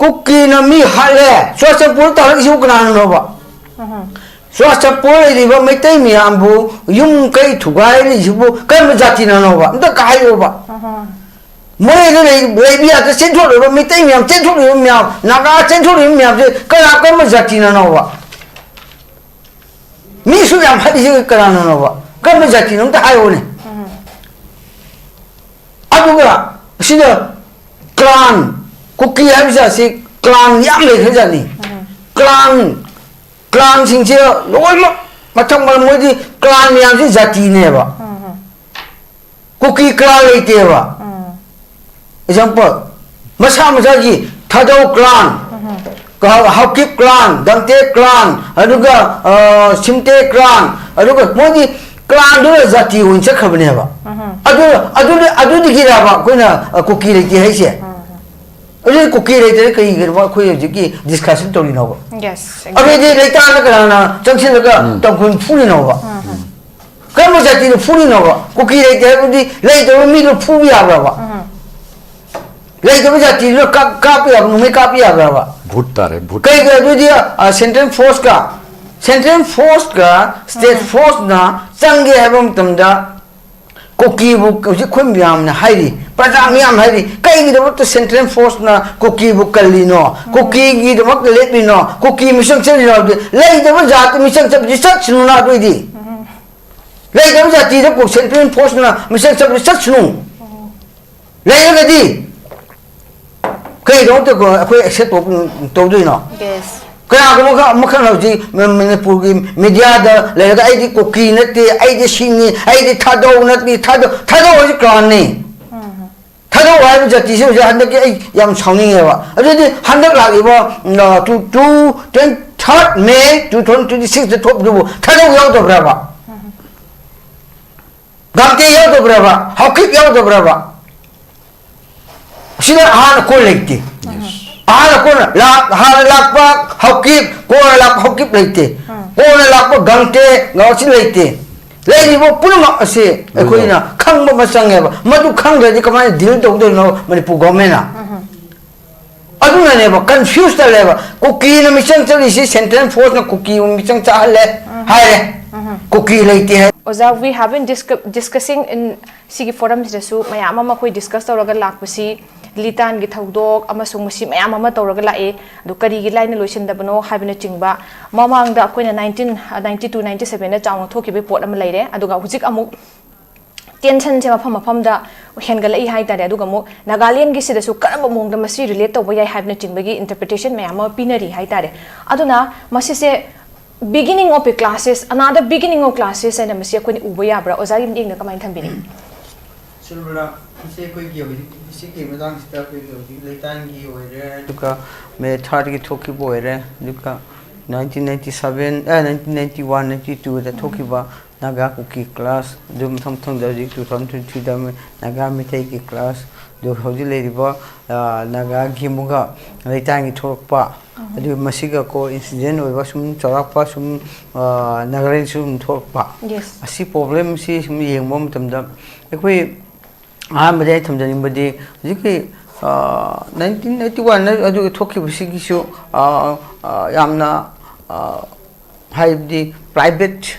Kuki na mi hale. Swasta pur tarak isu kana nova. Swasta pur riba metai mi ambu yung kai thugai ni isu kai majati na nova. Nda kai nova. Moi le baby at central riba metai mi am central riba mi am naga central riba mi am kai majati na nova. Mi su yam hadi isu kana nova. Kai majati na nda hayo ne. Aduga sida clan Kuki habisa si clan yam le khajani clan singche loi ma mathang mal moi di clan yam si jati ne ba Kuki clan leite ba example masa gi thadau clan Hakip clan Dante clan aduga Simte clan aduga moi di clan do jati hun cha khabne ba adu di gira ba koina Kuki leite hai se अरे cookie रहते कहीं घर में कोई जिकी discussion तो नहीं होगा yes अबे ये रहता है ना कराना जंक्शन लगा तो कोई फूल नहीं होगा कम हो जाती है फूल नहीं होगा कुकी रहते हैं कुछ लेते हैं मीलो फूल भी आ गया हुआ लेते हैं जाती है कापी आ गया कापी आ गया हुआ भुट्टा रे भुट्टा कहीं का जो दिया सेंट्रल फोर्स का स्टेट फोर्स ना संगे है बम तमदा Kuki book is a quimbiam, Heidi, Pratamiam Heidi, Kaigi the Central Force na Kuki book Kalino, Kuki the Mok let me know, Kuki mission later was at mission of destruction not with thee. Later was at the Central Force na mission of destruction. Later the Kay don't go a except open to do no. yes Kaya Makanaji, Manipur, Mediada, Lady Kuki, Nati, Shini, Tado, Nati, Tado is a clan name. Tado, I was at the young Sounding Eva. I did 100 like to 3rd May to 26th the top do Tado out of Brava. Gante out of Brava, how keep out of Brava? She had a collective. Ala kona lakpa hokip kona lak hokip leite kona lakpa gangte ngawsi leite leini bo pulma ase ekoina khangba masang ba madu khangre di kamai deal to do no Manipur government na aduna ne ba confused le ba Kuki na mission chali si central force na Kuki mission cha le hai Kuki leite hai Oza we have been discussing in sigi forums su mayam ama koi discuss tawraga lakpasi litan gi thaudok amasung masi mayam ama tawraga lae do kari gi line loisin dabano habina chingba mamang da koina 1992 97 na chawng thoki be pot am leire aduga hujik amuk tension se mafam da hengal ai hai tare aduga mu Nagaland gi sida su karamba mong da masi relate tawba yai habina chingba gi interpretation mayam ama pinari hai tare aduna masi se beginning of classes another beginning of classes and masi ko ni ubaya bra oza rim ding na kamai thambini Silvera ise koi gi hoji ise ki medang sta koi gi hoji leitan gi hoire duka me third gi thoki boire duka 1997 1991 92 da thoki ba Naga-Kuki class dum tham da ji 2023 da me Naga mitai ki class do hoji leriba Naga gi muga leitan gi thokpa adu masiga ko incident oiba sum charakpa sum Nagaland sum thokpa yes asi problem si sum yengmo matamda ekoi ahambade thamjanimbadi jiki 1981 adu thoki gisu yamna haibdi private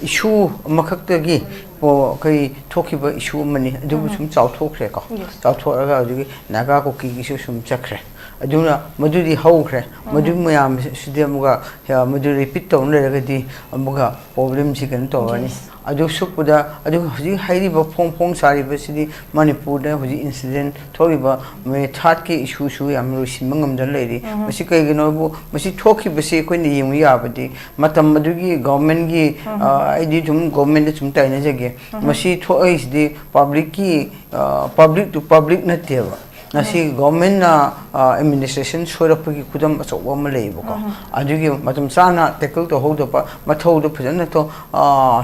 issue makhakta gi po kai thoki ba issue mani adu sum chaw thokre ko chaw thoraga adu Naga-Kuki gisu sum chakre aduna madudi haukhre madu mayam sidemuga madu repeat to neragadi amuga problem si kan to ani adu supuda adu hoji hairi ba phong sari ba sidi Manipur da hoji incident thori ba me third ke issue shu yam ro simangam dan leiri masi kai gino bu masi thoki ba se koi ni yemu ya badi matam madugi government gi idi jum government chum tai na jage masi thoi sidi public ki public to public na teva nasi government na administration sorapagi kudam achawa ma leibo ko adugi matam sana tackle to hold up mathau do phajana to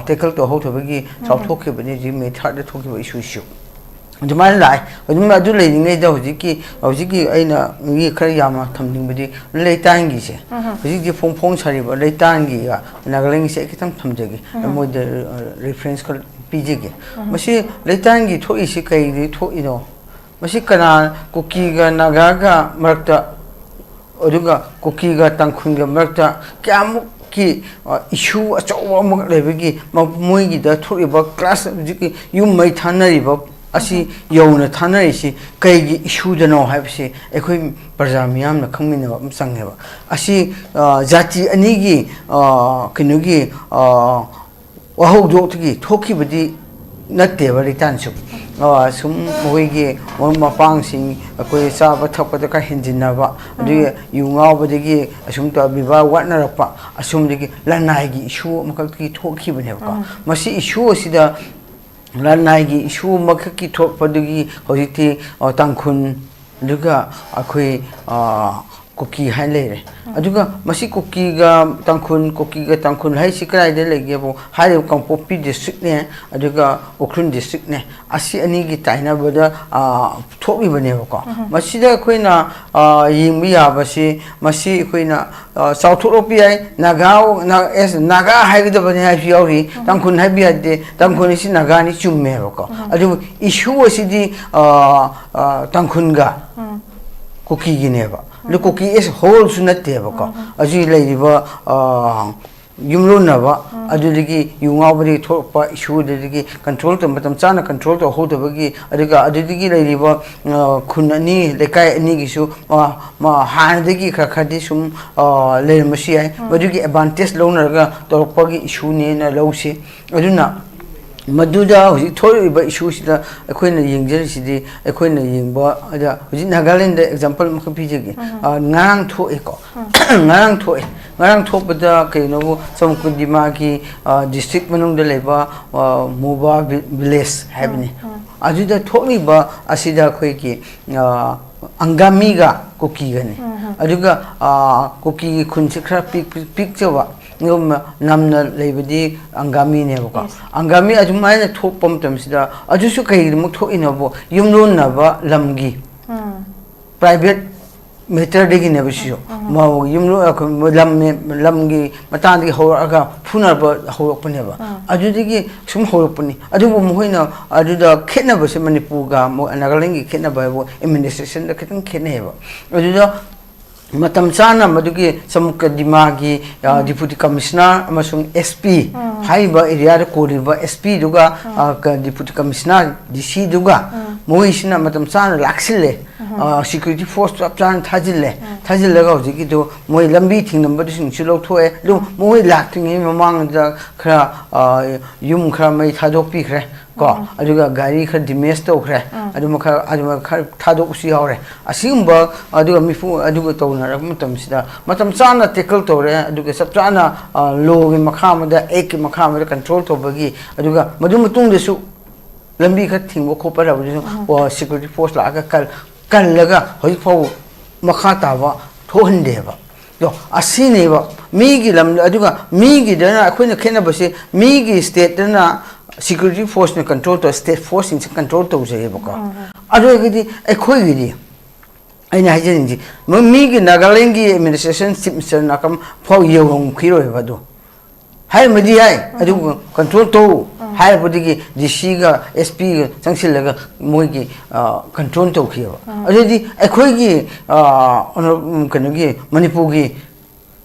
tackle to hold bagi chawthokhe bani ji me third da thoki issue Juman lai adu le ni da hojiki aina ngi khar yama thamning badi leitan gi se hojiki phong sari ba leitan gi ga Nagaland se kitam thamjagi mo de reference kal pije gi masi leitan gi thoi si kai ri thoi no masi kana Kuki ga Naga ga marakta aduga Kuki ga Tangkhun ga marakta kyamuk ki issue achau amuk lebagi moi da thoriba class jiki yum mai thanariba asi yona thanarisi kaigi issue dano haibsi ekhoi parja miyam na khangmina am sangheba asi jati anigi kinugi wahog dotgi thokibadi natte bari tansu sum moigi mapang sing koi sa ba thakpa ka hinjinaba adu yunga badigi asum to biba watna rakpa asum digi lanai gi issue makaki thokibane ka masi issue sida lanai gi issue makaki thokpadigi hojiti Tangkhun duga akoi Kuki haile aduga masi Kuki ga Tangkhun hai sikrai de lege bo hai Kangpopi district ne aduga Ukhrun district ne asi ani gi taina bada thoki bane ko masi da khoina yingbi ya basi masi khoina south europe ai naga hai ga bane hai fiori Tangkhun hai bi ade Tangkhun si naga ni chumme ko adu issue asidi Tangkhun ga Kuki gi ne ba the Kuki is whole sunateva. As you lady Yumlunava, Adudigi, Yungabri, Torpa, issue the control to Matamsana, control to hold the Bagi, Adiga, Adudigi, lady Kunani, Lekai, Nigishu, Ma Handigi, Kakadisum, Lady Machia, but you get a bantis loner, Torpagi, issue in a lowsi. I do not. Maduda, who told you about issues that a queen of young jersey, a queen of young boy, Nagaland, the example Mokapiji, Nang to echo, Nang to it, Nang to Pada, Kano, some Kudimaki, district Manung de Leva, Muba Bliss, Heavenly. I did that totally ba Asida Quaki, Angamiga Kuki, Aduga Kuki Kunchakra picture. Namna lebedi angami ne boka angami ajumai na thok pom tamsida ajusu kai mu tho inabo yumlon na ba lamgi private matter de gi ne bisio ma yumlo lamgi matandi horaga phuna ba horokpane ba ajudigi sum horopani adubu mohoina aduda khena ba se manipur ga Nagaland khena ba bo administration da khitan khene ba aduda Matamsana Madugi Samuka Dimagi Deputy Commissioner Amasung SP Haiba area Koriba SP Duga Deputy Commissioner DC Duga Moishina Matamsana Laxile Security Force Plan Tajile Tajile to Moi Lambi thing number Chilo Toe do Moi lacking him among the Kra Yum Kramay Tadopi Kre Go Aduga Gari Dimesto Kre Adumaka Tadosi Hore Asimba Adu Mifu Aduga Tona Mutamsida Matamsana tickle Tore Aduga Saptana low in Makamada Eke Makamada control to Bagi Aduga Madumutung the Su Lambi cutting Wokopara or security force like a Kalaga Hoipo Makatava Tohendeva. Asineva Migi Lam Aduga Migi Dana Aquina Kenabasi Migi state Dana security force control to state force in control to Zeboka. Adogidi Equigidi. I know Migi Nagaland administration Simpson Nakam for Yong Kiro Evado. High Media, I do control to high Bodigi, the Shiga, SP, Sanksilaga, Moigi, control to Kiro. Already Equigi on Kanagi, Manipugi,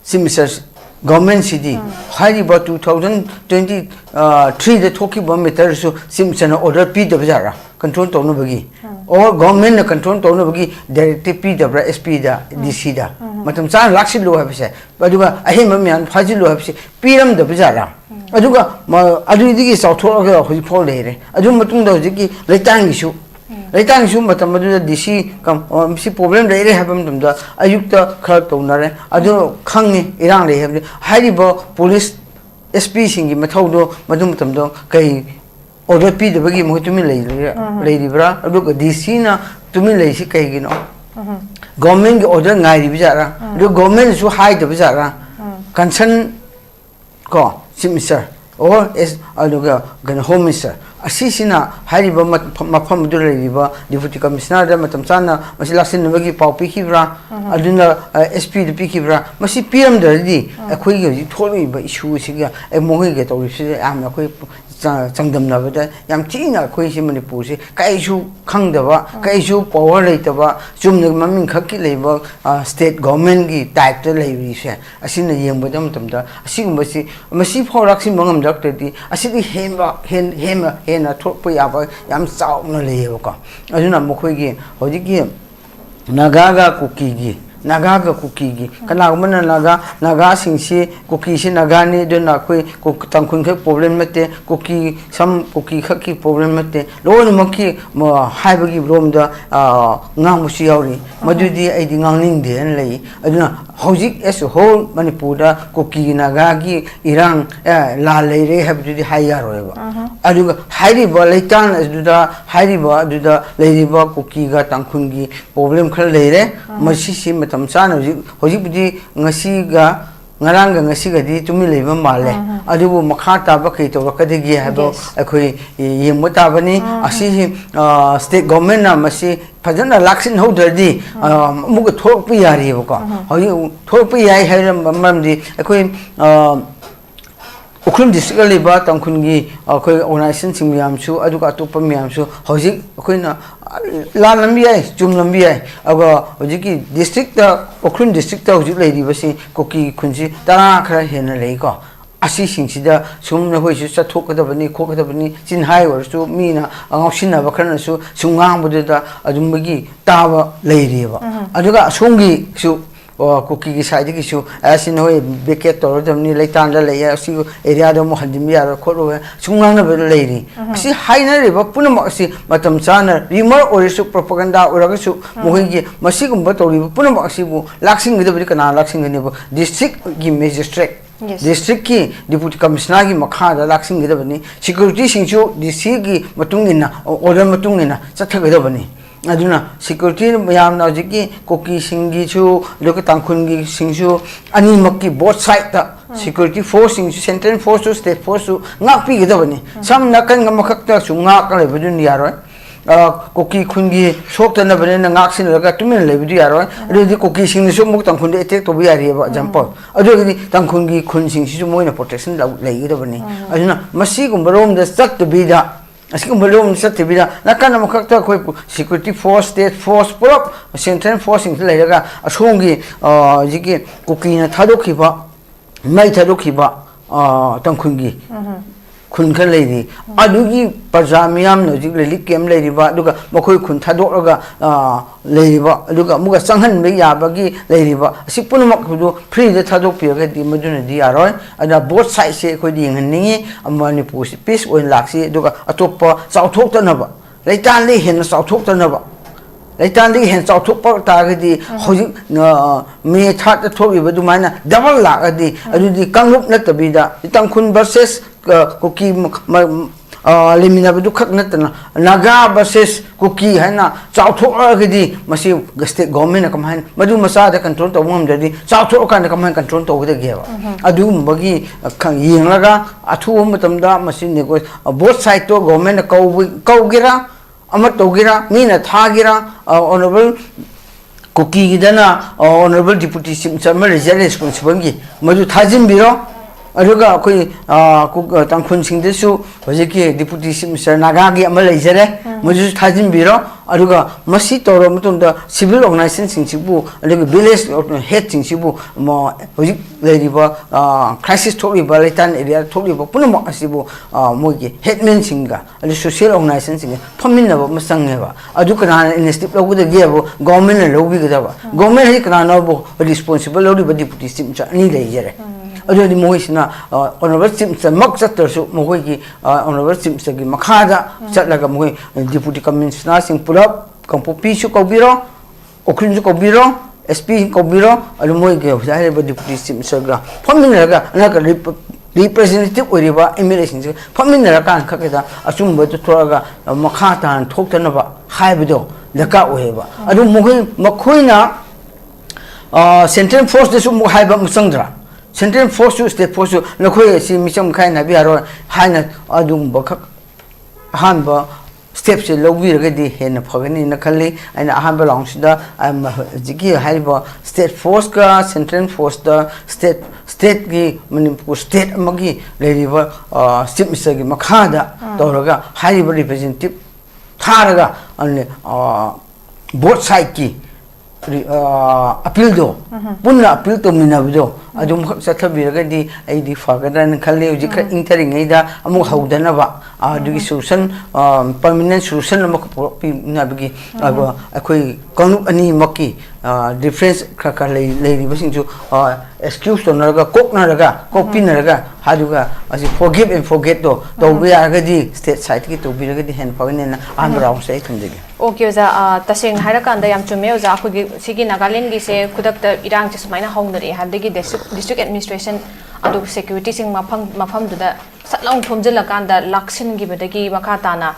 Simpsons. Government city, highly about 2023, the Toki Bombeter, so Simpson order P. the Bazara, control to Nobagi, or government control to Nobagi, directly P. the SP. da, DC. da. Matamsan Laxilo have said, but I him a man, Fazilo have said, PM the Bazara. Aduga, Adudi is out of his poor lady. Adumatunda Ziki, Letang issue. Letang issue, but DC come, see problem they have them the Ayukta Kartonare, Adu Kangi, Iran they have Haribo police SP singing Matodo, Madumtamdo, Kay, order P. the Bagi Mutumi Lady Bra, look at DC to me lazy Kagino. Government order Nai Bizarra, the government is to hide the Bizarra, concern go, Simsir, or as Aduga, Home Minister. asisina hariba mafam du leiba deputy commissioner da matam chana masi laksin bagi pau pikibra aduna SP de pikibra masi PM da di akhoi gi tholi ba issue siga mohi ge to ri am na khoi changdam na ba yam china khoi si manipur si kai su khangdaba kai su power leitaba chumna maming khakki leiba state government gi type ta leibi se asina yengba dam tamda asigumba si masi phawrak si mangam jak ti asidi hena thokpa yaba yam chauna leiba ko aduna mokhoi gi hoji gi Naga-Kuki gi Naga-Kuki gi kana gumana naga singsi kuki si naga ni dona khoi tangkhun khe problem mate kuki sam kuki khaki problem mate lon maki haiba gi rom da ngang musi yauri madudi ai di ngang ning de an lei aduna hojik as whole manipur da kuki naga gi irang la lei re habdi haya roeba aduga hairi ba leitan aduda hairi ba aduda leiri ba kuki ga tangkhun gi problem khal leire masi si matam chana hojik budi ngasi ga ngarang ga ngasi ga di tumi leiba male adubu makha ta ba kai to ka de gi habo akhoi yemmo ta bani asi state government na masi fajana laksin holder di muga thok pi yari ko hoyi thok pi yai hairam mam di akhoi Zucm district liba tangkhungi akhoi organization sing miam chu aduka atopa miam chu hojik akhoina la lambi ai chum lambi ai aga hojiki district ta Zucm district ta hojik lei riba si koki khunji tara khara hena lei ko asi singsida sumna hoi chu chathokadabani khokadabani chin hai or chu mina angausinna ba khana su sungang buda adumbagi taba lei riba aduga songi su Kuki ki side ki su asin hoi beket to damni leitan la lei asi area do mo handim ya ro khoro sungang na be leiri asi haina re ba punam asi matam chana rumor or su propaganda or ga su mohi gi masi gum ba to ri punam asi bu laksing gi kana laksing ni bu district gi magistrate district ki deputy commissioner gi makha da laksing gi bani security sing chu dc gi matungina order matungina chatha ga bani aduna security yam na jiki koki singi chu lok tangkhun gi singsu ani makki both side ta security force sing central force to state force to ngak pi gida bani sam nakan ngam khak ta su ngak le budun yaroi koki khungi sok ta na bane na ngak sin la tumen le bidu yaroi ri koki sing su muk tangkhun de attack to bi yari ba example adu gi tangkhun gi khun sing su moina protection la le gida bani aduna masi gum rom da sat to bi da Asking Balloon Satibida, Nakana Makata, security force, state force, prop, central force in Laga, a songi, Ziki, Kukina Tadokiba, Mai Tadokiba, Tankungi, Kunka lady, Adugi, Pazamiam, Likim lady, Duga, Mokoi Kuntadoga, lady, Duga, Muga Sangan, Yabagi, lady, Sipunamak, pre the Tadopia, the Maduna Diaroi, and both sides say, Koding and Ningi, a manipur, peace or laxi, Duga, a topa, South Hotanaba, Leitan Lee Hen, South Hotanaba. Leitan Lee Hen, South Hopa Targeti, May Tart the Tory, but do mine double lagadi, I do the Kangup Netabida, the Tankun versus Cookie Limina Dukat Naga versus Cookie Hana, South Hoagadi, Masi state government command, Madu Masada control the woman daddy, South Hokan command control over the Gava. Adu Bagi Yingaga, a two Matamda, Machine both side to government Kaugira, Amatogira, Mina Tagira, Honorable Cookie Dana, Honorable Deputy Simmer responsibility, Madu Tajim Biro. Aduga koi tangkhun sing de su hojiki deputy minister Nagagi amalajare muju thajin biro aduga masi toro mutunda civil organization sing sibu aduga village head sing sibu mo hojik leriba crisis thori ba leitan area thori ba punamo asibu mogi headman singa adu social organization sing phaminna ba masang ba aduga na initiative logu de gebo government lobi gaba government hi kana no bo responsible lori ba deputy minister ni lejare Adu Moisna, Honorable Simpson, Moxator, Mohi, Honorable Simpson, Makada, Satlaga Mohi, Deputy Commissioner, Sing Pulap, Campopishu Kobiro, Okrinju Kobiro, SP Kobiro, Alumoy, Deputy Simpson, Pominaga, another representative Uriba, emulations, Pominaga, Kakata, Asumba to Toraga, Makata, and Tokanova, Hybido, the Kaweva. Adu Mohi, Makuina, Central Force, the Sumu Hyba Musandra. Central Force, State Force, Nokoy, see Missum kind of Yaro, Hina Adum Baka hanba steps lobby hen phagani na khali aina hanba launchda jigi haiba state force ka central force da state gi manipur state amagi leriba chief minister gi makhada toraga haiba representative tharaga anne both side ki appeal do punna appeal to minabido adum sathabiraga di ai di fagadan khalle uji kra intering aida amu haudana ba adugi solution permanent solution amuk nabigi aba akoi kanu ani maki difference kha lei basing ju excuse to naraga kok naraga copy naraga haduga asi forgive and forget to be aga di state side ki to biraga di hen pawinena andra sai thunjege okay za taseng harakanda yam chume za akhugi sigi Nagaland gi se kudakta irang che sumaina haunare hadagi district administration adu security sing mafam duda satlong thomjilakanda laksin gi badagi makatana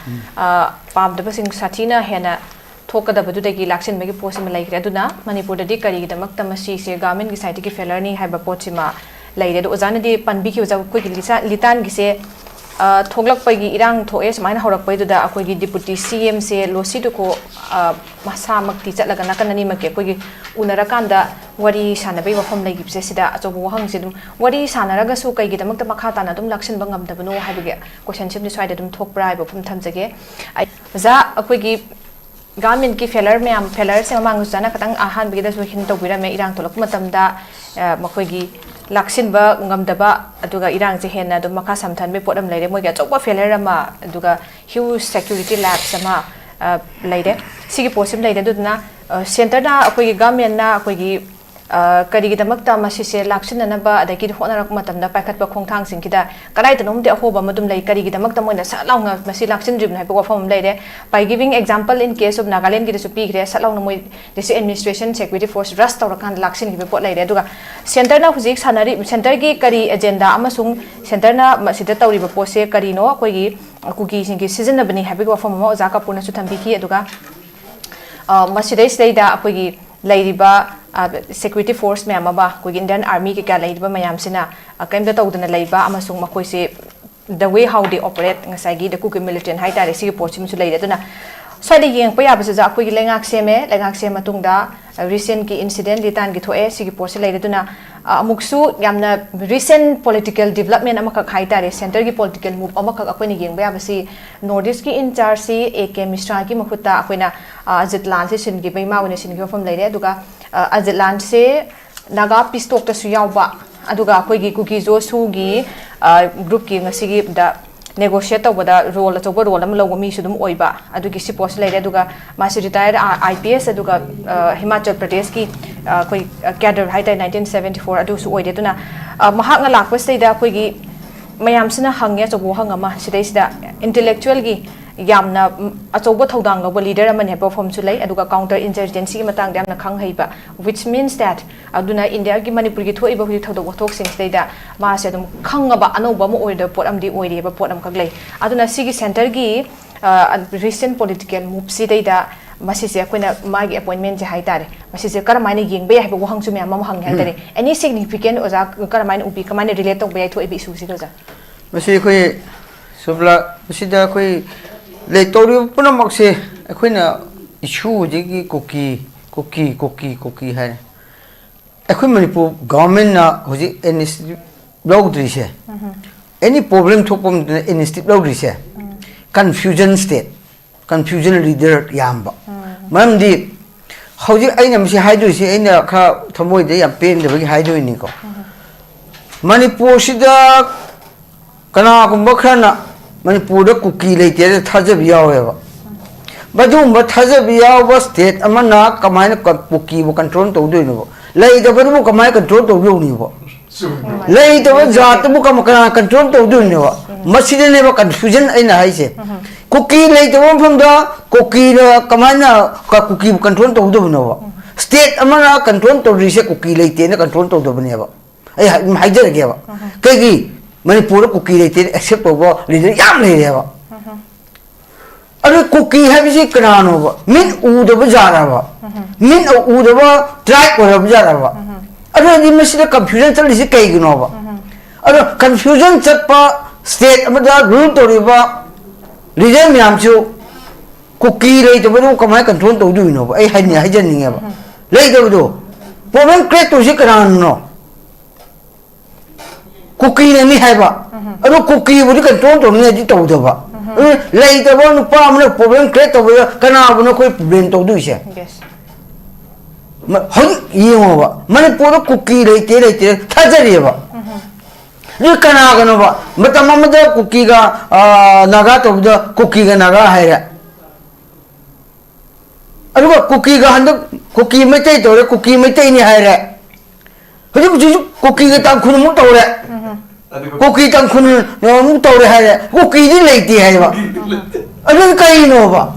pamdaba sing sathina hena thokadabadu dagi laksin magi posima laikre aduna manipur dadi kari gidamak tamasi se government gi site gi failure ni haiba pochima laire do ozana di panbi ki oza koi gi litan gi se thoglak pai gi irang thoe sumaina horak pai duda akoi gi deputy cm se losi du ko masa makti chatlaga nakanani make koi gi unarakanda wari sanabai wafam lai gipse sida achobu wahang se dum wari sanaraga su kai gi damak ta makha ta na dum lakshin bangam dabno haibige question chim ni swaida dum thokpra ba phum thamjage za akoi gi government ki failure me am failure se mamang jana katang ahan bi da su hin to bira me irang tolak matam da makoi gi laksin ba ngamdaba aduga irang je henna dum makha samthan be podam leire moi ga chokba failure ma aduga huge security labs ama leire sigi posim leire dudna center da akoi gi government na akoi gi kari gi damak ta masi se laksin na ba adagi honarak matam da paikhat ba khongthang sing kida kalai tanom de hoba madum lei kari gi damak ta moina sa lawnga masi laksin drib na ba form leire by giving example in case of Nagaland gi su pi gre sa lawna moi this administration security force rust tor kan laksin gi pot leire duga center na hujik sanari center gi kari agenda amasung center na masida tawri ba pose kari no koi gi kuki sing gi season na bani habi ba form mo za ka purna su thambi ki aduga masidai steida akoi gi lairiba security force me amaba ko Indian army ke ka lairiba mayam sina kaimda tawdana laiba amasung makoi se the way how they operate ngasai gi the Kuki militant hai tare si pochim su laire duna sai de yeng pa ya ba sa akoi gi lengak se matungda recent ki incident litan gi thoe si gi poche laire duna amuksu yamna recent political development amaka khai tare center gi political move amaka akoi ni yeng ba ya ba si northeast ki in charge si AK Mishra ki makhuta akoina Azitlan se sin gi beima wona sin gi form laire aduga Azitlan se naga pistok ta su yawba aduga akoi gi Kuki zo su gi group ki ngasi gi da negotiate tawada role achoba role am logo mi sudum oiba adugi si post laire aduga masi retired IPS aduga Himachal Pradesh ki koi cadre haita 1974 adu su oide tuna mahak nga lakpa sida koi gi mayam sina hangya chobo hangama sidai sida intellectual gi yamna achoba thodang lo leader amane perform su lai aduga counter insurgency matang yamna khang heiba which means that aduna India gi Manipur gi thoi ba hu thodok thok sing sida ma se dum khangaba anoba mo order pot am di oire ba pot am kaglei aduna sigi center gi recent political move si da masi se koina magi appointment je haitare masi se karamaina yengbe ya ba wahang chu me am hang haitare any significant oza karamaina upi kamane relate to be thoi bi su si doza masi koi subla masi da koi le tori puna makse akoina issue ji Kuki hai akoi Manipur government na hoji initiative logdri se any problem thopom initiative logdri se confusion state confusion leader yamba mamdi hoji aina msi haidu se aina kha thamoi de yam pen de bagi haidu ni ko Manipur sida kana kumba khana Manipur da Kuki leite thajab yawe ba badum ba thajab yawa state amana kamaina Kuki bo control to do no lei da bu kamai control to do ni bo lei da jat bu kamana control to do ni bo maside ne ba confusion aina haise Kuki lei da from da Kuki da kamaina Kuki control to do no bo state amana control to rise Kuki leite ne control to do ne ba ai haijar ge ba kai gi Manipur Kuki leite accept over leader yam le ba अरे Kuki है भी किरान होगा मिन ऊदब जा रहा बा मिन ऊदब ट्रैक हो रहा बा अरे ये में सिर्फ कंफ्यूजन चल इसे कहीं गिनो बा अरे कंफ्यूजन चल पा स्टेट में जा रूल तोड़ी बा 리전 미암주 쿠키 레이더도 그만 컨트롤 도우이노 에 하니 하전닝에 봐 레이더도 보면 크레토 시크라노 쿠키는 미 해봐 어느 쿠키 우리 컨트롤 도우네 도우도 봐 레이더는 빠면 보면 크레토 그나보는 거의 프로블em 도우이세 헌 이용어 봐 만ipur 쿠키 레이더 타자리 봐 이까나 그노 봐 맞다마마다 쿠키가 나가 도우도 쿠키가 나가 해라 그리고 쿠키가 한도 쿠키 메테이 도래 쿠키 메테이니 하래 그리고 주 쿠키가 땅쿠는 못 도래 쿠키 땅쿠는 못 도래 하래 쿠키디 레이티 해봐 아니 까이노 봐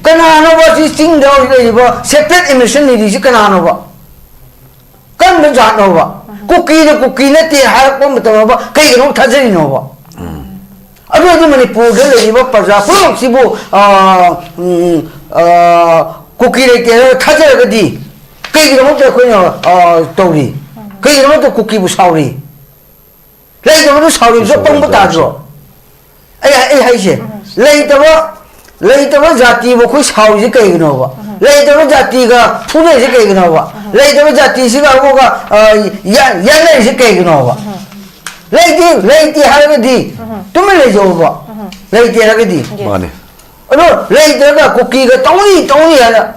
까나노 봐 지싱도 이거 세퍼레이트 에미션 이지 까나노 봐 깐도 자노 봐 쿠키네 티 하고 못 봐 까이노 타저리노 봐 아주 manipur 이거 빠자 프로시보 쿠키를 깨서 타자거디 그게 뭐도 그냥 도리 그게 뭐도 쿠키부 사우리 레이더도 사우리 저 뻥부 다죠 에이 하이시 레이더 자티부 그 사우리 그게 나와 레이더 자티가 푸네지 그게 나와 레이더 자티시가 뭐가 야내지 그게 나와 레이디 하거디 좀 레이저 봐 레이디 하거디 맞네 어너 레이더가 쿠키가 똥이 하나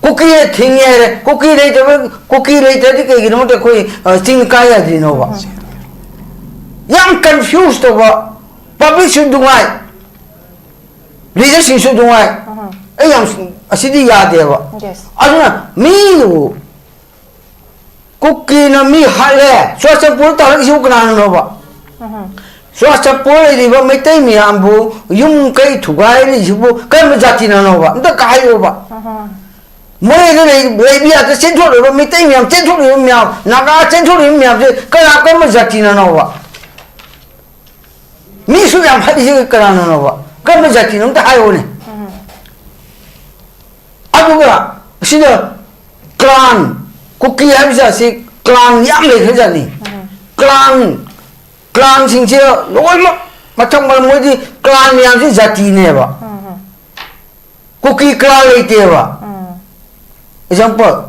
쿠키에 팅해 쿠키 레이더지 그 이런 것도 거의 팅까야 되노 봐. 양 confused 봐. public 수동아이 리더십 수동아이 양 아시디 야돼 봐. 아주나 미도 쿠키는 미 할래 소스 볼 따라 이거 그나는 봐. 소스 볼이 봐 메테이 미암부 용 kai thugai ni bu kai ma jati na no ba nda kai yo ba moi le bi ya chen thot lo mi tai miam chen thot lo miam naga chen thot lo miam je ka la ka ma jati na no ba mi su yang phadi je ka na no ba ka ma jati no ta ayo ne abu ga si da clan cookie ha bi sa si clan yam le kha ni clan sing che loi ma matang mal moi di clan miam si jati ne ba cookie clan le te ba example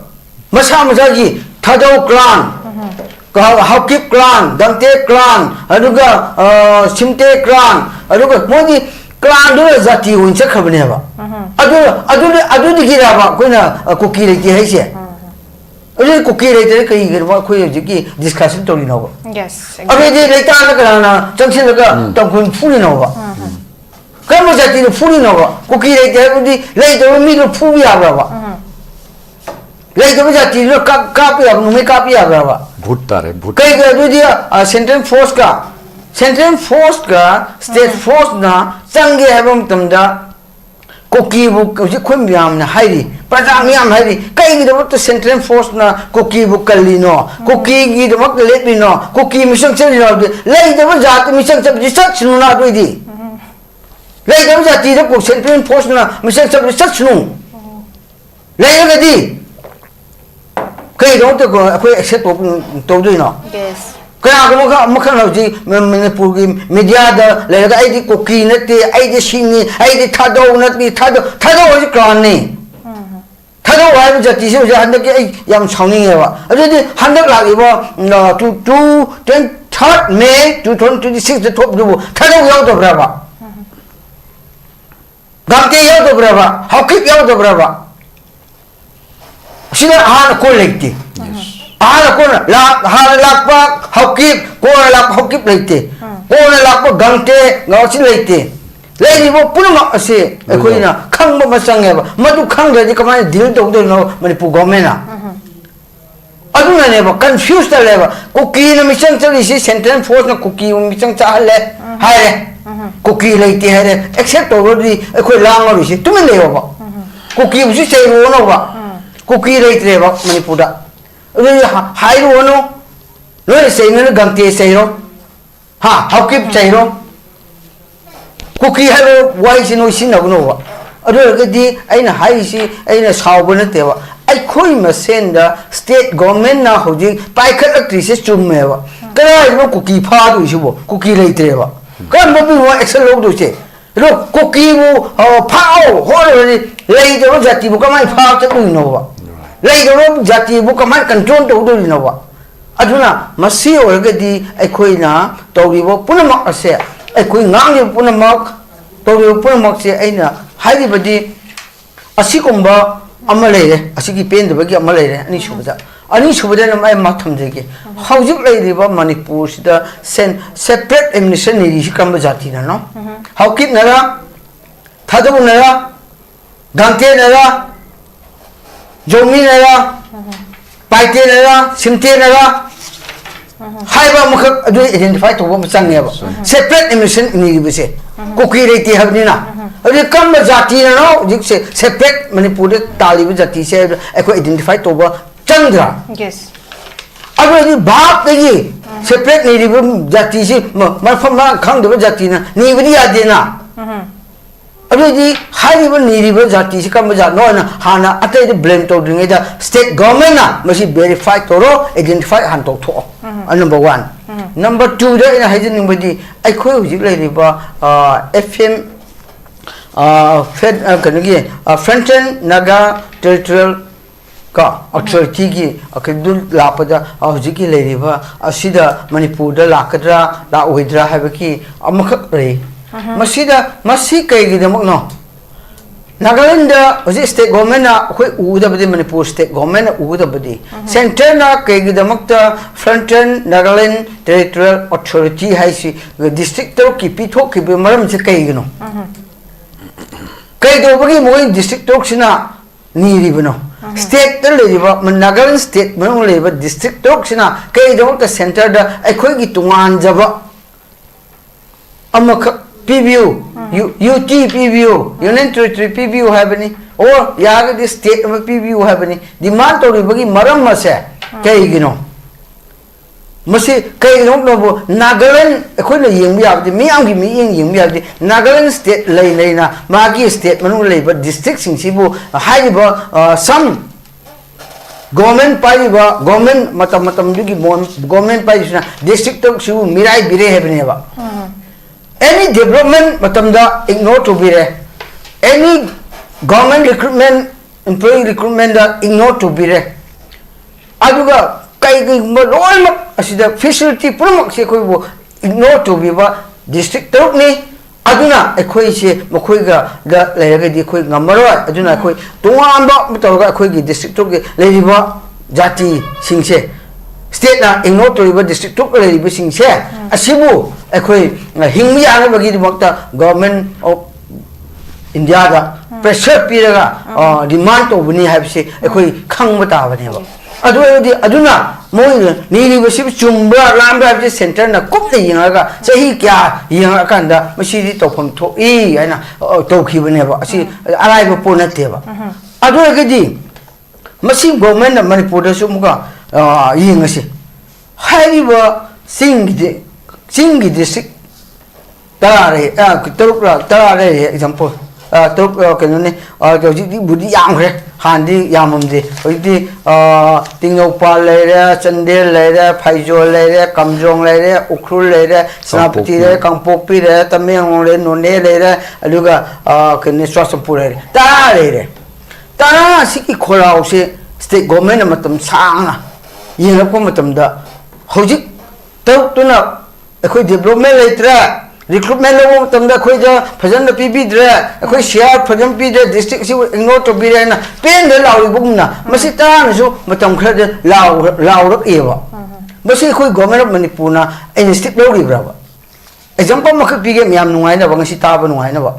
masa gi thadau clan hakip clan dangte clan aduga simte clan aduga moi di clan do jati hun che khabne ba adu di gi ra ba koina cookie le te hai se अरे cookie रहते कहीं घर में कोई जगह discussion तो नहीं होगा yes अबे ये रहता है ना कराना जंक्शन लगा तो कोई फूली ना होगा कब जाती है फूली ना होगा कुकी रहते हैं बुद्धि लेते हैं मिलो फूली आ रहा है लेते हैं जाती है कापी आ नुमे कापी आ रहा है भूतता रे भूत कहीं का जो दिया सेंट्रल फोर्स का स्टेट फोर्स ना संगे है बम तमदा कुकी बुक उसे खुम याम ना हाईरी प्रजाम याम हाईरी कई की दबत सेंट्रल फोर्स ना कुकी बुक कर ली नो कुकी की दबत लेट ली नो कुकी मिशन चल ली नो ले दबत जात मिशन सब रिसर्च सुनो ना कोई दी ले दबत जाती है को सेंट्रल फोर्स ना मिशन सब रिसर्च सुनो ले ये दी कई दबत को कोई एक्सेप्ट तो दो no yes kaya ko makhan ho ji manipur gi media da le ga ai di kuki nati ai di singi ai di thado nati thado ji kran ni thado wa bi jati se ja handak ai yam chawning e ba adi di handak la gi ba to 23rd May 2026 the top du thado yaw do bra ba gamte yaw do bra ba hakip yaw do bra ba sila han ko lekti आला कौन लाख पा हकीब कौन लाख हकीब लेते कौन लाख पा गंटे गाँची लेते लेकिन वो पुनः ऐसे कोई ना खंग में मचंगे बा मधु खंग है जिसका माने दिल तो उधर ना मणिपुर गवर्नमेंट ना अदुना ने बा कंफ्यूज था ले बा कुकी ना मिशन चली सी सेंट्रल फोर्स ना कुकी मिशन चाह ले हाय रे कुकी लेते है रे एक्सेप्ट ऑलरेडी कोई लांग और इसे तुम्हें ले बा कुकी उसी से वो ना बा कुकी लेते बा मणिपुर दा अरे हाई रो नो नो से न गंते से रो हां हकिप से रो कुकी है वाई से नो सिन नो अरे गदी आइना हाई सी आइना साव नते बा आई खोई मसेन दा स्टेट गवर्नमेंट ना होजी पाइखत अक्ट्री से चुमे बा करा नो कुकी फा दु सिबो कुकी लेते बा कम बबी वो एक्शन लोग दु से ro Kuki bu Phao hoi lei do jati bu kamai Phao cha tu no ba lei do jati bu kamai control to do no ba aduna masi orgadi aikoi na tawribo punamak ase aikoi ngang punamak tawribo punamak se aina haidi badi asikumba amalere asigi pen de bagi amalere ani subada na mai matham jege haujuk leidiba manipur sida separate administration ni hikam jati na no haukit nara thadabu nara gante nara jomi nara paite nara simte nara haiba mukha adu identify to bo changne ba separate administration ni bise Kuki reti habnina adu kam jati na no jik se separate manipur de talibu jati se eko identify to ba chandra yes adu bap de separate ni ribu jati si marfam ma khang de jati na ni bidi ade na adu haiba ni ribu jati si kam ja no na hana atai de blame to ding da state government na masi verify to ro identify han to tho number 1 number 2 da ina hajin ning badi ai khoi hujik lai riba fm fed kanagi frontier naga territorial ka authority gi akidul lapada hujiki lai riba asida manipur da lakadra la oidra habaki amakak re masida masi kai gi demok no Nagaland state government na koi uda badi manipur state government uda badi center na kai gi damakta frontier Nagaland territorial authority haisi district to ki pithok ki maram se kai gino kai do bagi moi district to sina ni ribno state to le ba Nagaland state manung le ba district to sina kai do ka center da ai khoi gi tungan jaba amak PBU, UTPBU, Union Territory PBU habani, or yaga the state of PBU habani. Demand to bagi maram masa kay gino. Masi kay no no Nagaland ako na yung biyabdi, miyang yung biyabdi. Nagaland state lay na magi state manung lay but district sing Cebu high ba some government pai ba government matam dugi government pai na district to Cebu mirai bire habani ba. Any development matamda ignore to be there. Any government recruitment, employee recruitment da ignore to be there. Aduga kai all asida facility promak se koi bo ignore to be ba district to ni aduna ekoi se mokoi ga da leraga di koi ngamaro aduna koi tungan ba mutaga koi gi district to ge leriba jati singse state na ignore to be district to leriba singse asibu ekoi hingmi ana bagi di makta government of India da pressure piraga demand to buni habse ekoi khang bata bane ba aduna moi ni basi chumbra lambra habse center na kup de yinga sahi kya yinga kanda masi di to phom tho e ana to khi bane ba asi alai ba pona te ba adu gadi masi government na manipur da sumuga yinga se hai ba Singi district tarare tarare example taruk kenone di budi yang re handi yamam de odi tingau pa lere chandel lere phaijo lere kamjong lere ukrul lere snapti lere kangpokpi lere tameng lere none lere aluga kenne swasampur lere tara siki khorau se state government matam sanga yengapko matamda hojik taruk tuna ekoi development letra recruitment lo tamda khoi ja phajan pb dra ekoi share phajan pi de district si ignore to bi na pen de law bumna masi ta na su matam khra de law rak ewa masi khoi government of manipur na institute lo ri bra example makha pi ge myam nungai na bang si ta ba nungai na ba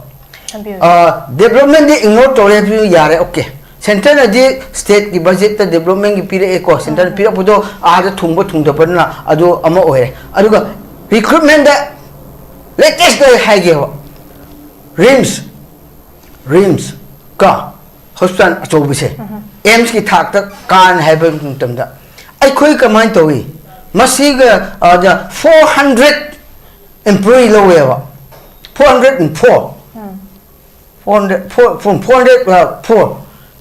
development de ignore to re bi yare okay center na di state ki budget ta development ki pire eko center pire pudo a da thungba thungda parna adu ama oire aduga recruitment da latest da haige rims ka hospital achobise aims ki thak ta kan haiba tum da ai khoi kamai towi masiga 400 employee lo wewa 404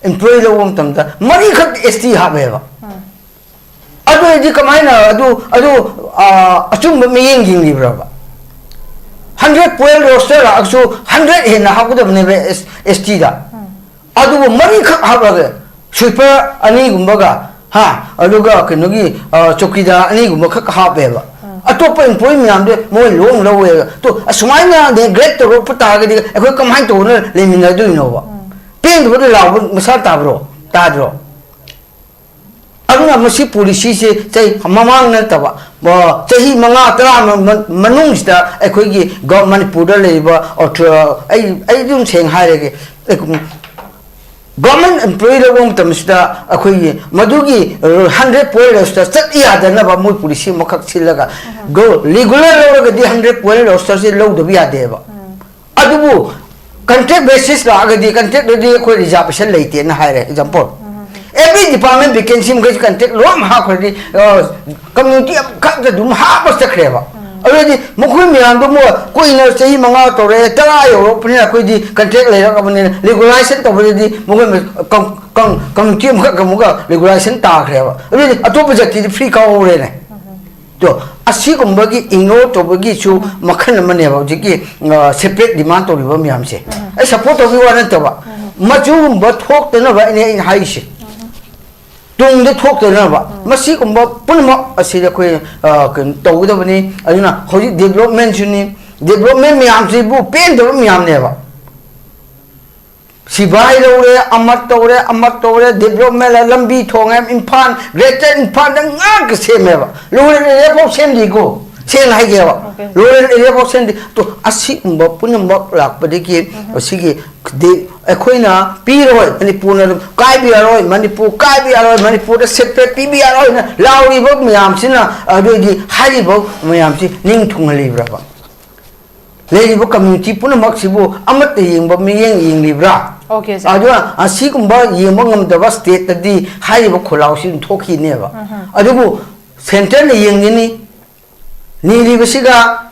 employee lo wong tam da mari khat st habeva adu di kamai na adu achum me yeng libra ba 100 point roster aksu 100 hen ha ko ne be ST da adu mari khak ha ga sweeper ani gumba ga ha aduga kenogi chokida ani gumba khak ha be ba atop employee myam de moi long lo we to asmai na de great to pata ga di akoi kamai to ne le min na du no ba pen do de la masa ta bro ta dro aduna masi policy se chai mamang na ta ba chahi manga tara manung sta akoi gi government pudal le ba ai dum seng ha re ge government employee lo bong tamsta akoi madugi 100 point roster chat ya da na ba moi policy makhak silaga go regular lo ga di 100 point roster se lo do bi ya de ba adubu contract basis la ga di contract do di ko reservation leite na ha re example every department vacancy mo ga contract lo ma ko di community ka da dum ha ba sa kre ba already mukhui miyam do mo koi na chahi manga to re tara yo pni koi di contract le ra bane regulation to bane di mukhui kang team ka muga regulation ta khre ba already atop jati free ka ho re ne to asi gumba gi ignore to bagi chu makhan mane ba ji ki separate demand to ri ba miyam se ai support to bi wa na to ba maju ba thok te na ba ne hai se tung de thok te na ba masi gumba punma asi da koi to da bani aduna hoji development chuni development miyam se bu pen do miyam ne ba sibai lo re amat to re development la lambi thong em infan greater infan da nga ke se me ba lo re po sem di go sen hai ge ba lo re po sem di to asi gumba punma lak pa de ki asi gi de akoina pi roi manipur na kai bi roi manipur kai bi roi manipur da separate pi bi roi na lauri bo myam sina adu gi hari bo myam si ning thung li bra ba le bo community puna mak sibu amat yeng ba mi yeng li bra okay sir adu asi kum ba yeng ba ngam da ba state ta di hari bo kholau sin thoki ne ba adu bu center le yeng ni ri ba siga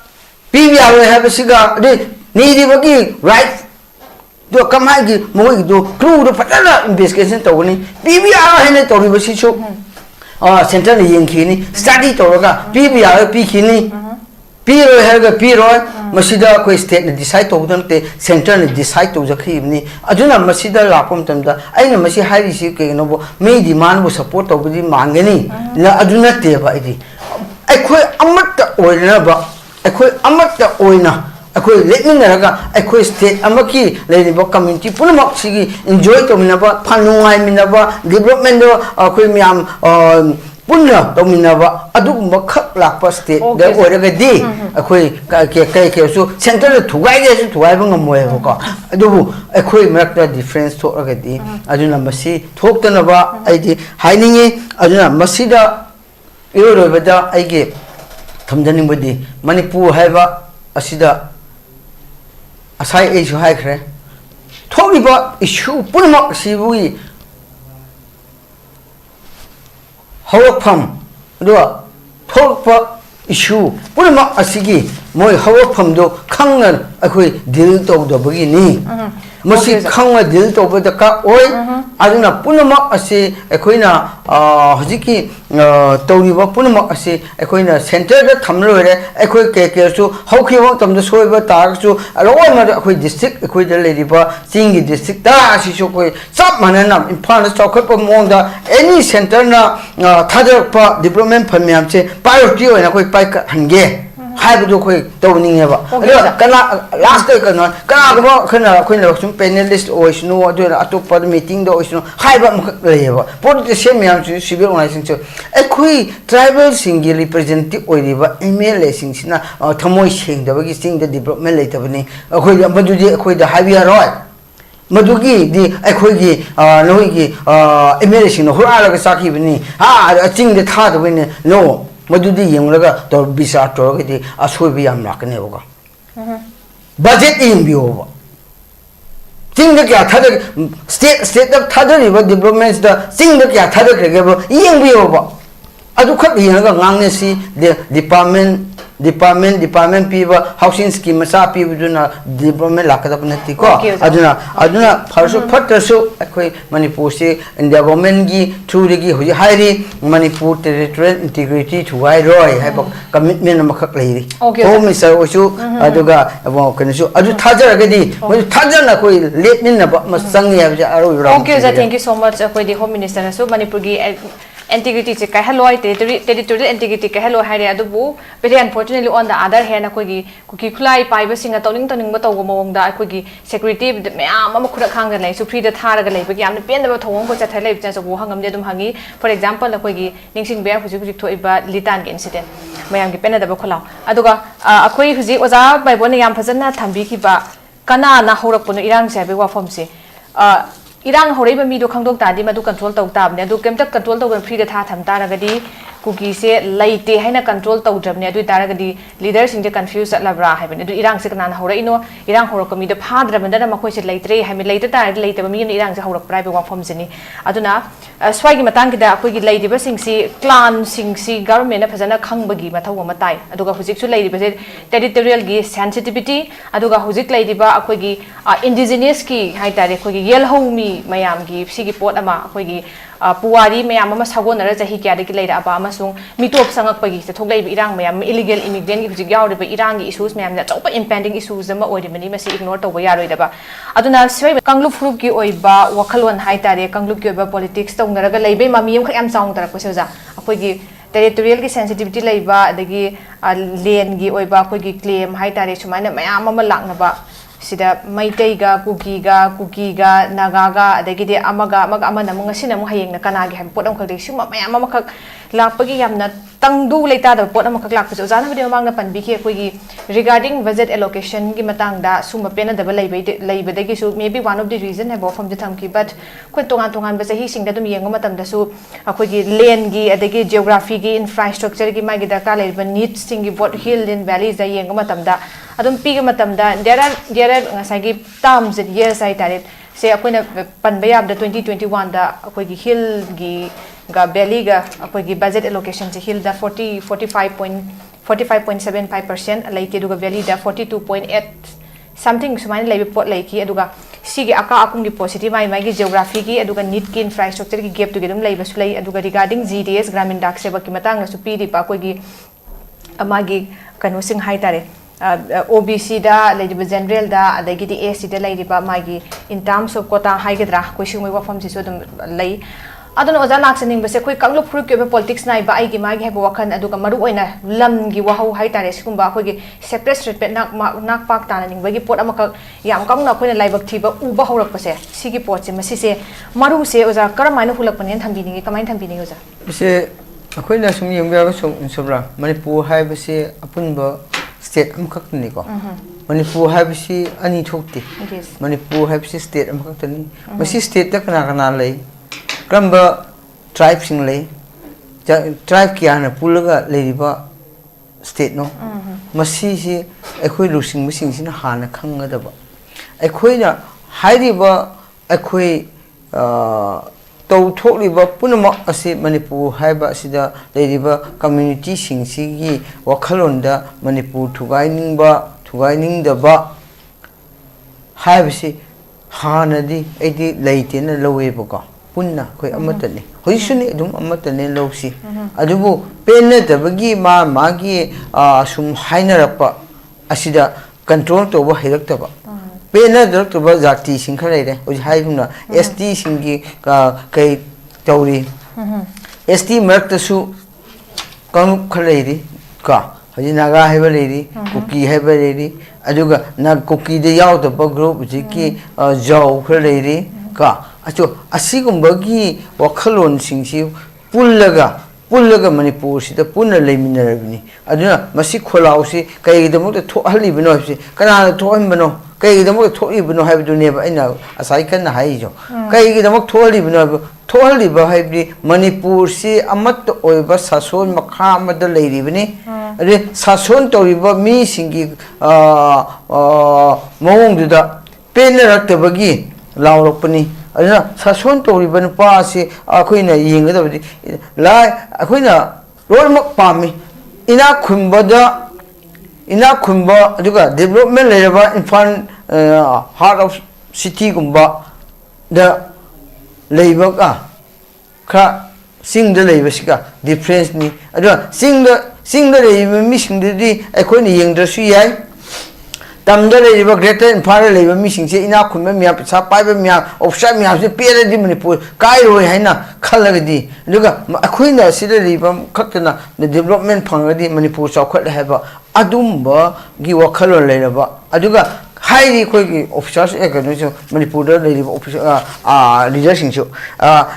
pi bi roi ha ba siga de ni ri ba gi right do kamai gi moi do crew do patala investigation to ni PBR hene to ri basi chu center ni yen khini study to ga PBR pi khini pi ro ha ga pi ro masida ko state ni decide to dan te center ni decide to ja khi ni aduna masida la pom tam da aina masi hari si ke no bo me demand bo support to bi mangeni la aduna te ba idi ai khoi amat ta oina ba ai khoi amat ta oina akoi letning na ga akoi state amaki le bo community punamak sigi enjoy to minaba phanungai minaba development do akoi miam punna to minaba adu makhak lakpa state da ora ga di akoi ke so center thugai ge su thugai ba ngamoy ko adu akoi marakta difference to ga di adu na masi thok ta na ba ai di hainingi adu na masi da iro ro ba da ai ge thamjaning ba di manipur haiba asida asai issue hai khre thori ba issue punma sibui hawpham do thorpa issue punma asigi moi hawpham do khangna akhoi deal to do bagi ni masi khangwa deal to ba ka oi aduna punma asi akhoina hojiki tawriba punma asi akhoina center da thamlo re akhoi ke su hauki wa tam da soiba tar su aloi ma akhoi district akhoi da leriba singi district da asi su koi sab manana imphal chokhat pa mong da any center na thadar pa development phamyam che priority oina koi pai hange hai bu koi tawning ba kana last day kana ko khana khoina sum panelist oisnu adu atop meeting do oisnu hai ba le ba politician myam civil organization chu akhoi tribal singi representative oiriba MLA sing sina thamoi sing da bagi sing da development le tabani akhoi madu di akhoi da habiya roi madugi di akhoi gi noi gi MLA sing no hura la sa ki bani ha ching de tha da bani no madudi yenglaga to bisa to ge di asoi bi am lakne boga budget in bi over thing the kya thada state of thada river developments the thing the kya thada ge bo yeng bi over adu khat yeng ga ngang ne si the department department people housing scheme masa people duna development lakada punati ko aduna first so akoi manipur se India government gi through gi hoji hairi manipur territorial integrity thuai roi hai commitment amakak leiri home minister osu aduga abo kanasu adu thajar gadi thajar na koi let min na masang ya aro okay sir thank you so much akoi the home minister so manipur gi integrity che kai haloi territorial integrity kai haloi haire adubu very unfortunately on the other hand akoi gi kuki khulai pai ba singa toning ba taw mawong da akoi gi security ma'am ama khura khang ga lai su free da thara ga lai ba yamna pen da thawong ko chathai lai cha bo hangam de dum hangi for example akoi gi ningsing bear huji huji thoi ba litan ge incident mayam gi pen da ba khulaw aduga akoi huji oja bai bon yam phajana thambi ki ba kana na horak puno irang se be wa form se irang horei ba mi do khangdok ta di ma du control tau ta ne du kemta control tau free da tha tham ta ra ga di kuki se laite haina control tau dram ne du ta ra ga di leader sing de confuse la bra ha ne du irang se kana horei no irang horok ko mi da pha dra banda ma khoi se laitre ha mi laite ta laite ba mi ne irang se horok prai ba form se ni aduna swai gi matang ki da khoi gi laidi ba sing si clan sing si government na phajana khang ba gi ma thau ma tai aduga hujik su laidi ba se territorial gi sensitivity aduga hujik laidi ba khoi gi indigenous ki hai tare khoi gi yel homi mayam gi sigi pot ama khoi gi puwari mayam ama sagon ra jahi kya de ki leira ba ama sung mitop sangak pagi se thoklei bi irang mayam illegal immigrant gi hujik yaw de ba irang gi issues mayam na chaupa impending issues ama oi de mani masi ignore to ba yaroi da ba aduna swai kanglup group gi oi ba wakhalon hai tare kanglup gi oi ba politics tong na ga leibe mami am kham chang tar ko se ja khoi gi territorial ki sensitivity leiba adagi land gi oi ba khoi gi claim hai tare sumaina mayam ama lakna ba sida maitai ga kuki ga naga ga adagi de amaga amana mu ngasi na mu hayeng na kana gi ha pot am khak suma mayam ama khak lakpagi yamna tangdu leita da pot am khak lak pa jana video mang na pan bi ki koi gi regarding budget allocation gi matang da suma pena da leibe da gi su maybe one of the reason have from the tham ki but koi tongan ba sahi sing da dum yeng matam da su akoi gi land gi adagi geography gi infrastructure gi mai gi da ka leiba needs sing gi what hill in valleys da yeng matam da adum pi gi matam da there are ngasai gi terms and years ai tare se akoina pan ba yab da 2021 da akoi gi hill gi ga valley ga akoi gi budget allocation se hill da 45.75% laiki duga valley da 42.8 something sumani laibe pot laiki aduga sigi aka akung gi positive mai gi geography gi aduga need ki infrastructure gi gap to gi dum laiba su lai aduga regarding GDS gramin dak seba ki matang su pi di pa koi gi amagi kanu sing hai tare OBC da lady general da adagi di AC da lady ba magi in terms of quota high gedra koi sing wa form si so dum lai adon oja laksaning ba se koi kanglo fruit ke politics nai ba ai gi magi hebo wakhan aduga maru oina lam gi wahau hai tare sikum ba koi gi separate street nak pak ta ning ba gi pot amaka yam kam na koi na laibak thi ba u ba horak pa se sigi pot se masi se maru se oja karamaina hulak panen thambi ning kamain thambi ning oja se akoi na sum yem ba so sobra manipur hai ba se apun ba state amkhak ni ko manipur hai ba si ani thokti manipur hai ba si state amkhak tani masi state ta kana lei kamba tribe sing lei tribe kya na pulaga leiba state no masi si ekhoi lusing mising sin hana khanga da ba ekhoi na hairiba ekhoi tau thokliba punama ase manipur haiba sida leiba community sing sigi wakhalonda manipur thugai da ba haibasi hanadi edi leitena lowe ba punna koi amatani hoisuni dum amatani lowsi adubu penna dabagi magi sum hainarapa asida control to ba hirakta ba penna direct ba jati sing khare re oi haibuna ST singi kai tauri ST mark ta su kam khare ri ka haji naga haiba leri kuki haiba leri aduga na kuki de yaw da ba group ji ki jaw khare ri ka acho asigumba-gi wakhalon singsi pullaga manipur sida punna leiminarabini aduna masi kholau si kaigidamok thohalibino si kana thohambano kaigidamok thoibino haibdune ba ina asai kan haijo kaigidamok thohaliba haibdi manipur si amat oiba sason makha amada leiribini ade sason toriba mi singi mawongduda penaraktabagi laurokpani aduna sason toriba nupa si akoina yenggadabadi lai akoina rolmak pami ina khumbada ina khumba aduga development leraba infan heart of city gumba da leiba ka kha sing da leiba sika difference ni aduga sing da leiba mi sing di akhoi ni yeng da su yai tam da leiba greater infan leiba mi sing se ina khumba mi sa pai ba mi offside mi se pe di manipur kai roi haina khalaga di aduga akhoi na sida leiba khatna the development phangadi manipur chawkhat haba adumba gi wakhalon leiraba aduga hairi khoi gi officers economic manipur da leiriba officer leader singchu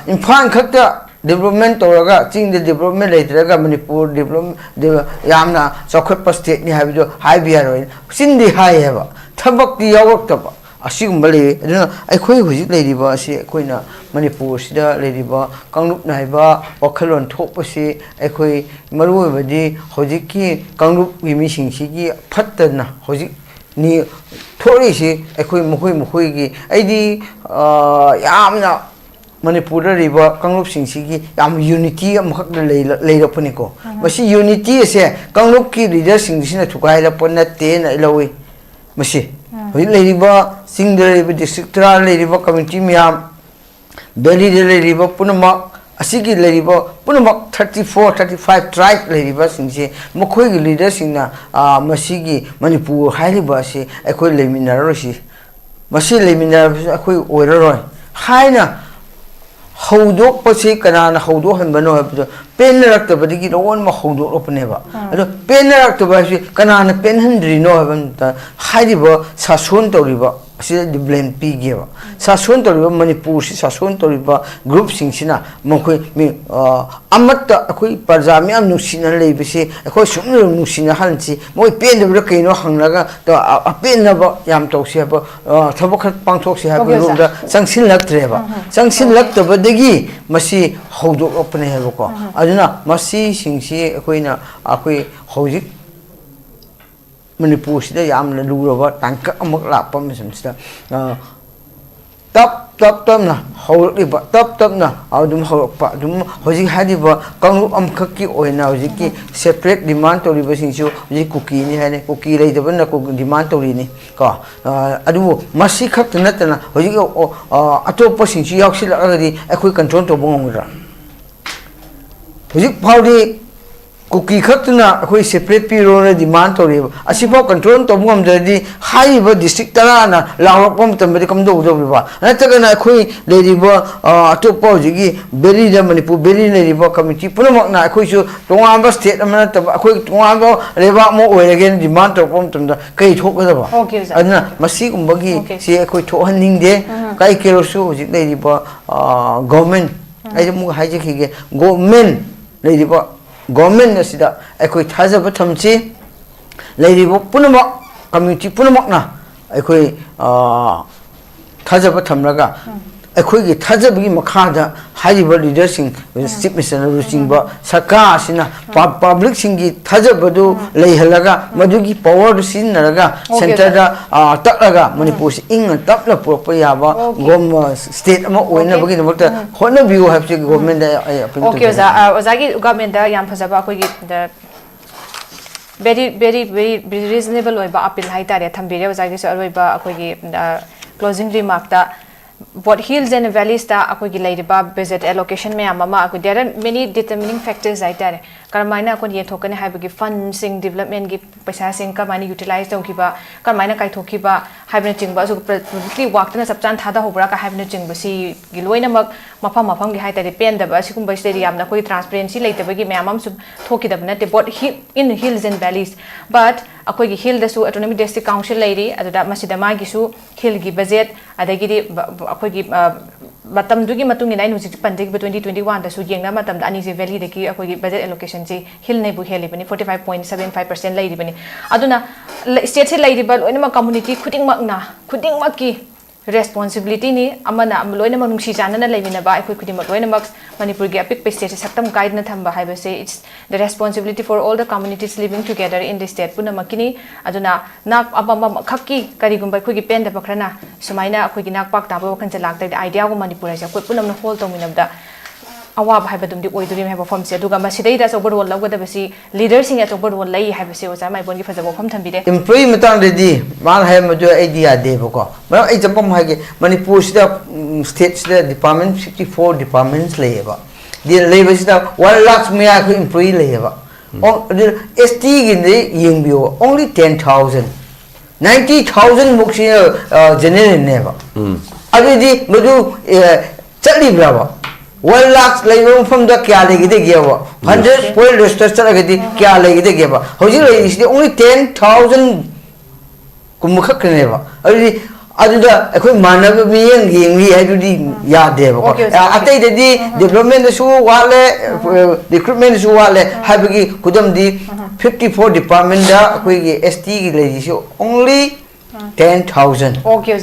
infan khakta development toraga ching the development leitraga manipur development yamna chawkhat state ni habido hai biaroi sindi hai haba thabak ti yawak asigumba le aduna aikhoi hujik leiriba asi aikoina manipur sida leiriba kanglup naiba wakhalon thopasi aikhoi maroi badi hojiki kanglup gi mising sigi phattana hojik ni thori si aikhoi mokoi gi aidi yamna manipur riba kanglup sing sigi yam unity amkhak leirapani ko masi unity se kanglup ki leader sing sina thukai la ponna te na lawi masi hoi leiriba sing de leiriba district tra leiriba community miam Delhi de leiriba punama asigi leiriba punama 34-35 tribe leiriba singse mokhoi gi leader singna masigi manipur hairiba se akhoi leminaro si masi leminaro akhoi oiraroi haina hawdok pasi kanana hawdok hanbano habdo pen raktabadigi ron ma hawdok opneba ado pen raktabasi kanana pen handri no habanta hairiba sason toriba asi di blame pigeba sason toriba manipur si sason toriba group singsina mokhoi mi amatta akhoi parjami am nusina leibisi akhoi sumnu nusina hanchi moi pen de kaino hanglaga to apen na ba yam toksi ba thabok pangthok si ha roda sangsin laktreba sangsin laktabadigi masi hawdok opne hebako aduna masi singsi akoina akoi hojik manipur sida yamna luraba tangka amak lapam samsida tap na hawriba tap na adum hawpa dum hojik hadiba kanglu amkhaki oina hojiki separate demand toriba singsu hojik cookie ni hane cookie leidaba na ko demand torini ka adu masi khak natana hojik atopa singsu yaksil agadi akhoi control to bongora hojik phawdi cookie khatna akhoi separate piro na demand toriba asipa control to bongam dadi haiba district tarana lawrakpam tambadi kamdo udobiba natagana akhoi leriba atopa hojigi beri da manipur beri leriba committee punamakna akhoi su tongamba state amana tab akhoi tongamba leba mo oiregen demand to pom tamda kai thokadaba adna masi kumbagi si akhoi thohaningde kai kerosu hojik leriba government ai mu haije khige government leriba government asida akhoi thajaba thamchi leiribo punama community punamakna akhoi thajaba thamraga akhoi gi thajabagi makhada haiba leader sing chief minister ruchingba sarkar asina public singi thajabadu leihalaga madugi power sin naraga center da takaga manipur ing tapla proper yaba gom state ama oina bagi namta hona view have government okay ozagi government da yam phajaba akhoi gi very reasonable oiba appeal haitare thambire ozagi so oiba akhoi gi closing remark da what hills and valleys ta akoi gi leiba budget allocation me amama akoi there are many determining factors aitare karmaina akoi ye thokane haibagi fund sing development gi paisa sing kamani utilize tongkiba karmaina kai thokiba haibna chingba so publicly waktana sapchan thada hobra ka haibna chingba si gi loina mak mafam gi haitare pen da ba sikum ba stadium na koi transparency leitabagi me amam su thokidabna te what in hills and valleys but akoi gi hill da su autonomy district council leiri aduda masida ma gi su hill gi budget adagi akhoi gi matam dugi matung ina inu ji pandeg 2021 da su yengna matam da ani je valley de ki akhoi gi budget allocation ji hill nei bu heli bani 45.75% leiri bani aduna state se leiri ba loina ma community khuding mak ki responsibility ni amana loina ma nungsi jana na leimina ba akhoi khuding mak loina mak manipur gi apik state se saktam guide na thamba haiba se it's the responsibility for all the communities living together in the state puna makini aduna nak abamba khakki kari gumba khoi gi pen da bakrana sumaina akhoi gi nak pak ta ba khan se lak ta idea go manipur ja koi punam na hol to minam da awab haibadumdi oiduri haiba form se aduga masidai da sober role lawgadabasi leaders sing sober role lai haibase oza Meibon gi fajabo form thambide employee matang ready man hai majo idea de bako ma example ma ge manipur sida state sida department 54 departments leba the labor sida 1 lakh me a employee leba ST gi ne yingbio only 10,000 90,000 mukshi general neba adidi majo chali brava 1 lakh labor from the kya legi de geva 100 point register legi kya legi de geva hoji legi only 10,000 kumukha kaneba adidi aduda ekhoi manab miyang yengi adudi yade ba atai de development su wale recruitment su wale habigi kudam di 54 department da ekhoi gi ST gi legi only 10,000 okay